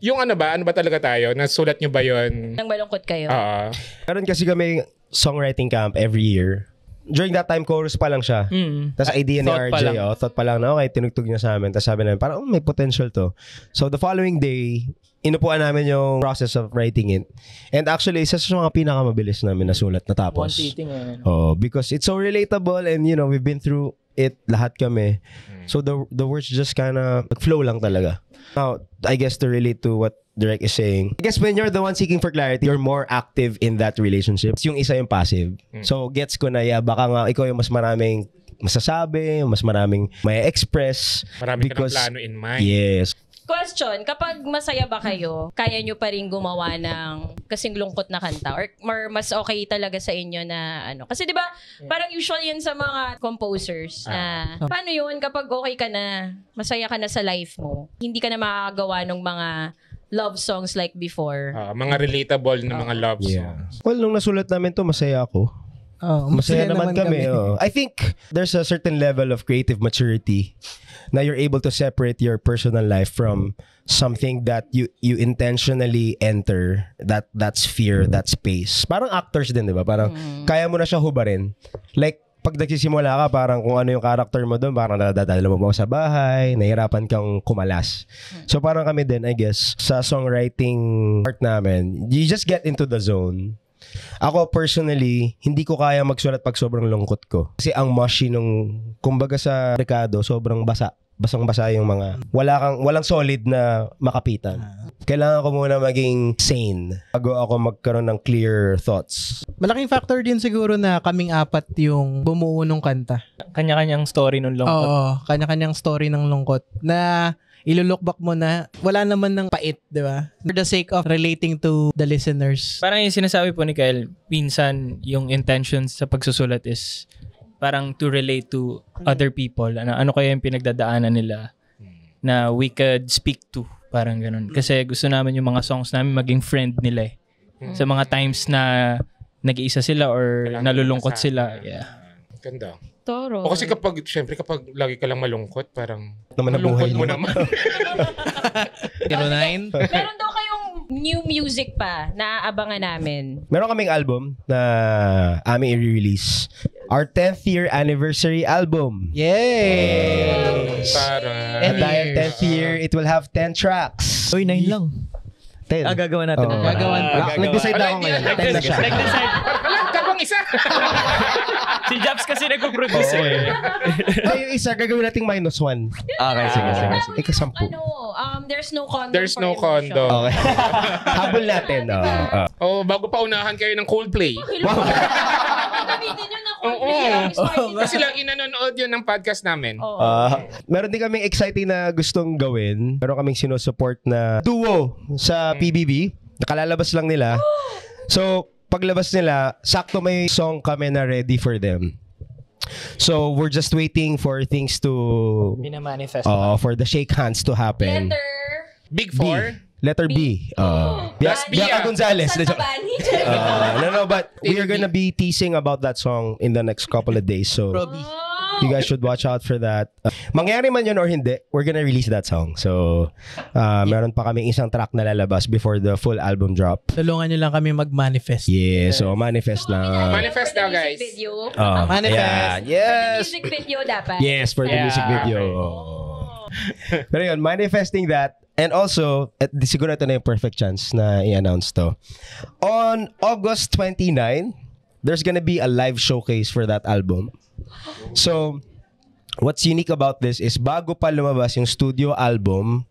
Yung ano ba talaga tayo? Nasulat nyo ba yun? Nang malungkot kayo? Oo. Meron kasi kami songwriting camp every year. During that time, chorus pa lang siya. Tapos idea ni Thought pa RJ, lang. thought pa lang na okay, tinugtog niya sa amin. Tapos sabi namin, parang may potential to. So the following day, inupuan namin yung process of writing it. And actually, isa sa mga pinakamabilis namin nasulat natapos. One sitting eh. Oh, because it's so relatable and we've been through it lahat kami. So the words just kind of flow lang talaga. Now, I guess to relate to what Direk is saying, I guess when you're the one seeking for clarity, you're more active in that relationship. Yung isa yung passive. So gets ko na, baka nga ikaw yung mas maraming masasabi, mas maraming may express. Marami ka ng plano in mind. Yes. Question, kapag masaya ba kayo, kaya nyo pa rin gumawa ng kasing lungkot na kanta? Or mas okay talaga sa inyo na Kasi di ba parang usual yun sa mga composers na paano yun kapag okay ka na, masaya ka na sa life mo, hindi ka na makagawa ng mga love songs like before. Mga relatable na mga love songs. Well, nung nasulat namin to, masaya ako. Masaya naman kami. I think there's a certain level of creative maturity na you're able to separate your personal life from something that you intentionally enter, that sphere, that space. Parang actors din, di ba? Parang kaya mo na siya hubarin. Like, pag nagsisimula ka, parang kung ano yung character mo doon, parang nadadala mo sa bahay, nahirapan kang kumalas. So parang kami din, I guess, sa songwriting part namin, you just get into the zone. Ako personally, hindi ko kaya magsulat pag sobrang lungkot ko. Kasi ang mushy nung, kumbaga sa Ricardo, sobrang basa. Basang-basa yung mga, walang solid na makapitan. Kailangan ko muna maging sane bago ako magkaroon ng clear thoughts. Malaking factor din siguro na kaming apat yung bumuo nung kanta. Kanya-kanyang story nung lungkot. Oo, kanya-kanyang story ng lungkot na ilo-look back mo na wala naman ng pait, di ba? For the sake of relating to the listeners. Parang yung sinasabi po ni Kyle, minsan yung intentions sa pagsusulat is parang to relate to other people. Ano kaya yung pinagdadaanan nila na we could speak to. Parang ganun. Kasi gusto namin yung mga songs namin maging friend nila eh. Sa mga times na nag-iisa sila or nalulungkot sila. Yeah. Ganda. Toro. O kasi kapag lagi ka lang malungkot, parang Naman ang buhay malungkot mo mo. naman. 09? Meron daw kayong new music pa na aabangan namin. Meron kaming album na aming i-release. Our 10th year anniversary album. Yay! Para And dahil 10th year, it will have 10 tracks. Uy, 9 lang. 10. Gagawa natin. Oo. Gagawan pa. Nag-decide na ako ngayon. 10 na siya. Wala, dalawang isa. Si Jobs kasi nagpo-produce eh. Ay, yung isa, gagawin nating -1. Okay, sige. Ikasampu. There's no condom There's for no emotion. condom. Okay. Habol natin. Bago pa unahan kayo ng Coldplay. Gamitin nyo na Coldplay. Kasi lang inanonood yun ng podcast namin. Meron din kaming exciting na gustong gawin. Meron kaming sinusupport na duo sa PBB. Nakalalabas lang nila. So, paglabas nila, sakto may song kami na ready for them. So, we're just waiting for things to... Pinamanifest. For the shake hands to happen. Big B. Four? Letter B. That's Bianca Gonzalez. Sabani. No, but we are gonna be teasing about that song in the next couple of days. So, you guys should watch out for that. Mangyari man yun or hindi, we're gonna release that song. So, meron pa kaming isang track na lalabas before the full album drop. Tulungan nyo lang kami mag-manifest. Yeah, so manifest na. Manifest now, guys. Video. Manifest. Yes. Music video dapat. Yes, for the music video. Pero yun, manifesting that. And also, siguro ito na yung perfect chance na i-announce to. On August 29, there's gonna be a live showcase for that album. So, what's unique about this is bago pa lumabas yung studio album,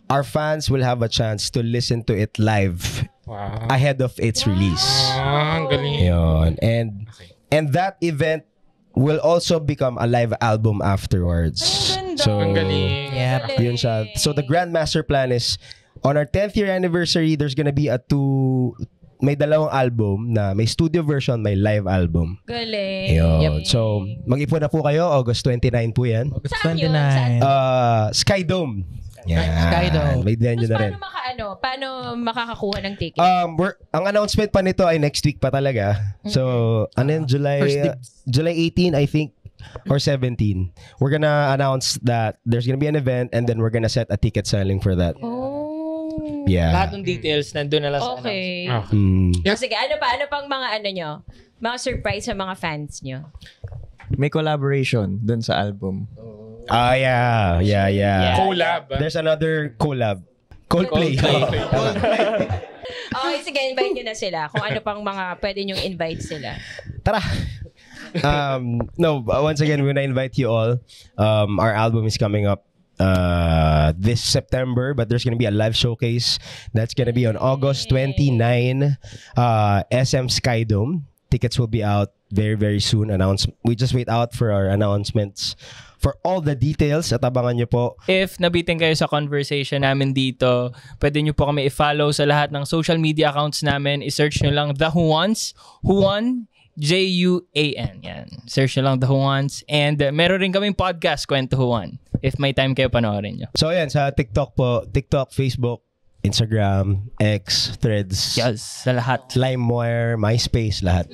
our fans will have a chance to listen to it live ahead of its release. Ang galing. Yun. And that event will also become a live album afterwards. So, Ang galing. yun siya. So, the grand master plan is, on our 10th year anniversary, there's gonna be may dalawang album na may studio version, may live album. Galing. Yun. So, mag-ipon na po kayo. August 29 po yan. Saan yun? Saan? Sky Dome. Yeah. Sky Dome. May venue na rin. Paano makakakuha ng ticket? Ang announcement pa nito ay next week pa talaga. So, July 18, I think, or 17. We're gonna announce that there's gonna be an event and then we're gonna set a ticket selling for that. Yeah. Lahat ng details nandun na lang sa Okay. Sige, ano pang mga nyo? Mga surprise sa mga fans nyo? May collaboration dun sa album. Yeah. Collab. There's another collab. Coldplay. Okay, sige, invite nyo na sila. Kung ano pang mga pwede nyong invite sila. Tara. No, once again, we want to invite you all. Our album is coming up this September, but there's gonna be a live showcase that's gonna be on August 29, SM Sky Dome. Tickets will be out very, very soon. We just wait out for our announcements for all the details at abangan nyo po. If nabitin kayo sa conversation namin dito, pwede nyo po kami i-follow sa lahat ng social media accounts namin. I-search nyo lang The Juans. Juan, Juan. Yan. Search nyo lang The Juans. And meron rin kaming podcast, Kwento Juan. If may time kayo, panoorin nyo. So yan, sa TikTok po. TikTok, Facebook, Instagram, X, Threads. Yes, sa lahat. LimeWire, MySpace, lahat.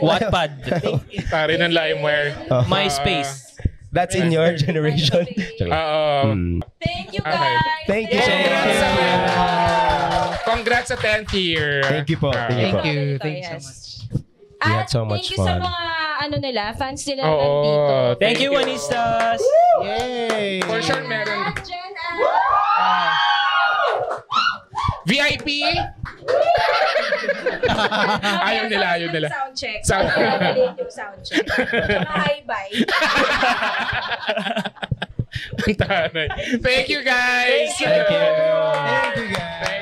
Wattpad. Pare ng LimeWire. MySpace. That's in your generation. Thank you, guys. Thank you so much. Congrats sa 10th year. Thank you po. Thank you. Thank you so much. We had so much thank you sa fun. mga fans nila nandito. Thank you, Juanistas. Yay! For sure, meron. VIP? ayaw nila. Sound check. Sound check. Hi-bye. Thank you, guys. Thank you guys.